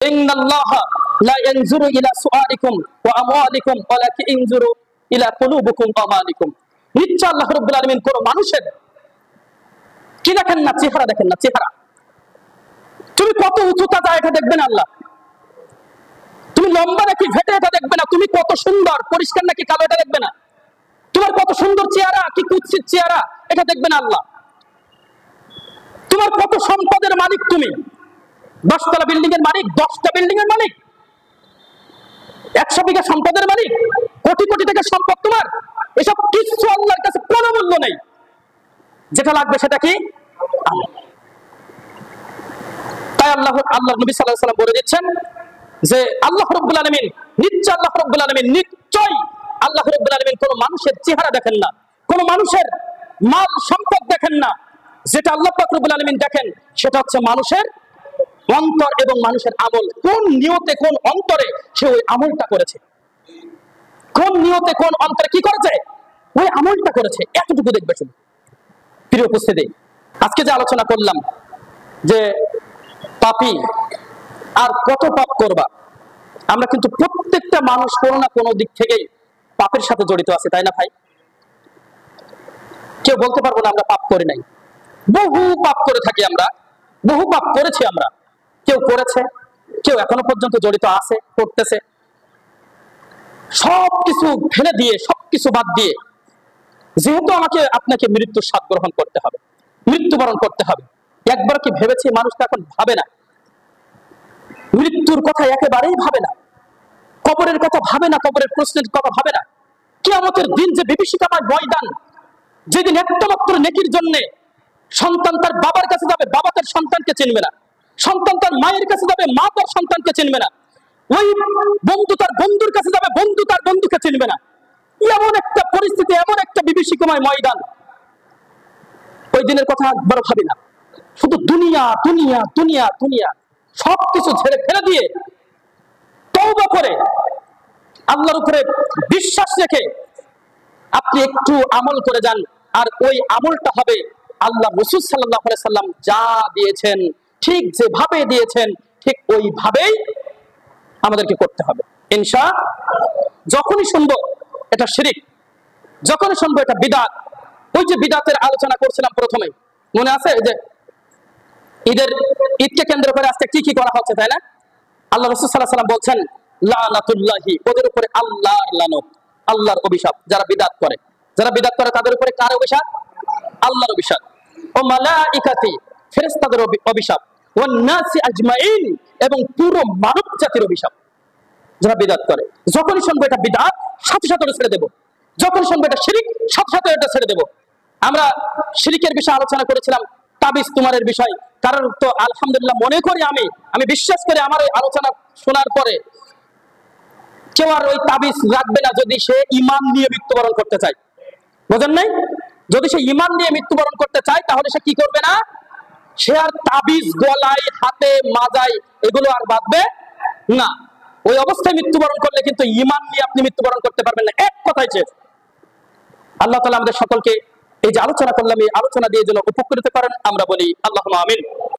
ইন্নাল্লাহা লা ইয়ানজুরু ইলা সুআলিকুম ওয়া আমওয়ালিকুম ওয়ালাকিন ইয়ানজুরু ইলা কুলুবিকুম ওয়া আমালিকুম। নিশ্চয় আল্লাহ রাব্বুল আলামিন কোন মানুষের কি দেখেন না, চেহারা দেখেন না, চেহারা। তুমি কত উঁচুতা যায় এটা দেখবেন আল্লাহ, তুমি লম্বা নাকি ভেটে এটা দেখবে না, তুমি কত সুন্দর পরিষ্কার নাকি কালো এটা দেখবে না, তোমার কত সুন্দর চেহারা কি কুৎসিত চেহারা এটা দেখবেন আল্লাহ। তোমার কত সম্পদের মালিক, তুমি 10তলা বিল্ডিং এর মালিক, 10টা বিল্ডিং এর মালিক, 100 বিঘা সম্পদের মালিক, কোটি কোটি টাকার সম্পদ তোমার, এসব কিছু আল্লাহর কাছে কোনো মূল্য নেই। যেটা লাগবে সেটা কি আল্লাহ। তাই আল্লাহ নবী সাল্লাল্লাহু আলাইহি ওয়াসাল্লাম বলে দিচ্ছেন যে আল্লাহ রাব্বুল আলামিন নিশ্চয়, আল্লাহ রাব্বুল আলামিন নিশ্চয়, আল্লাহ রাব্বুল আলামিন কোন মানুষের চেহারা দেখেন না, কোন মানুষের মাল সম্পদ দেখেন না। যেটা আল্লাহ পাক রব্বুল আলামিন দেখেন সেটা হচ্ছে মানুষের অন্তর এবং মানুষের আমল। কোন নিয়তে কোন অন্তরে সে ওই আমলটা করেছে, কোন নিয়তে কোন অন্তরে কি করেছে, ওই আমলটা করেছে, এতটুকু দেখবে শুধু। প্রিয় উপস্থিতি, আজকে যে আলোচনা করলাম যে পাপী আর কত পাপ করবা, আমরা কিন্তু প্রত্যেকটা মানুষ কোনো না কোনো দিক থেকেই পাপের সাথে জড়িত আছে, তাই না ভাই? কেউ বলতে পারবো না আমরা পাপ করি নাই। বহু পাপ করে থাকি আমরা, বহু পাপ করেছি আমরা। কেউ করেছে, কেউ এখনো পর্যন্ত জড়িত আছে, করতেছে। সবকিছু ফেলে দিয়ে, সবকিছু বাদ দিয়ে, যেহেতু আমাকে আপনাকে মৃত্যুর স্বাদ গ্রহণ করতে হবে, মৃত্যুবরণ করতে হবে, একবার কি ভেবেছি? মানুষটা এখন ভাবে না, মৃত্যুর কথা একেবারেই ভাবে না, কবরের কথা ভাবে না, কবরের প্রশ্নের কথা ভাবে না। কিয়ামতের দিন যে বিভীষিকাময় ময়দান, যেদিন একটা মাত্র নেকির জন্য সন্তান তার বাবার কাছে যাবে, বাবা তার সন্তানকে চিনবে না, সন্তান তার মায়ের কাছে যাবে, মা তার সন্তানকে চিনবে না, ওই বন্ধু তার বন্ধুর কাছে যাবে, বন্ধু তার বন্ধুকে চিনবে না। এমন একটা পরিস্থিতি, এমন একটা বিভীষিকাময় ময়দান, ওই দিনের কথা একবার ভাবি না। শুধু দুনিয়া দুনিয়া দুনিয়া দুনিয়া, সবকিছু ছেড়ে ফেলে দিয়ে তওবা করে আল্লাহর উপরে বিশ্বাস রেখে আপনি একটু আমল করে যান। আর ওই আমলটা হবে আল্লাহ রাসূল সাল্লাল্লাহু আলাইহি সাল্লাম যা দিয়েছেন, ঠিক যেভাবে দিয়েছেন, ঠিক ওইভাবেই আমাদেরকে করতে হবে ইনশাআল্লাহ। যখনই শুনবো এটা শিরক, যখনই শুনবো এটা বিদআত, ওই যে বিদআতের আলোচনা করছিলাম প্রথমে, মনে আছে? যে ঈদকে কেন্দ্র করে আজকে কি কি করা হচ্ছে, তাই না? আল্লাহ রাসূল সাল্লাল্লাহু আলাইহি সাল্লাম বলছেন লানাতুল্লাহি, ওদের উপরে আল্লাহর লানত, আল্লাহর অভিশাপ। যারা বিদআত করে, যারা বিদআত করে তাদের উপরে কার অভিশাপ? আল্লাহর অভিশাপ। ও মালাইকাতি, ফেরেশতাদের অভিশাপ। ওয়ান নাসি আজমাইন, এবং পুরো মানব জাতির অভিশাপ যারা বিদআত করে। যখনই শুনবো এটা বিদআত, সাথে সাথে এটা ছেড়ে দেব। যখন শুনবো এটা শিরক, সাথে সাথে এটা ছেড়ে দেব। আমরা শিরকের বিষয়ে আলোচনা করেছিলাম, তাবিজ তুমারের বিষয়। কারণ তো আলহামদুলিল্লাহ মনে করি, আমি বিশ্বাস করি আমার এই আলোচনা শোনার পরে কেউ আর ওই তাবিজ রাখবে না, যদি সে ঈমান নিয়ে মৃত্যুবরণ করতে চায়। বোঝেন নাই? যদি সে ঈমান নিয়ে মৃত্যুবরণ করতে চায়, তাহলে সে কি করবে না? সে আর তাবিজ গলায়, হাতে, মাজায় এগুলো আর বাঁধবে না। ওই অবস্থায় মৃত্যুবরণ করলে কিন্তু ঈমান নিয়ে আপনি মৃত্যুবরণ করতে পারবেন না। এক কথায় শেষ। আল্লাহ তাআলা আমাদের সকলকে এই যে আলোচনা করলাম, এই আলোচনা দিয়ে যেন উপকৃত করেন, আমরা বলি আল্লাহুম্মা আমিন।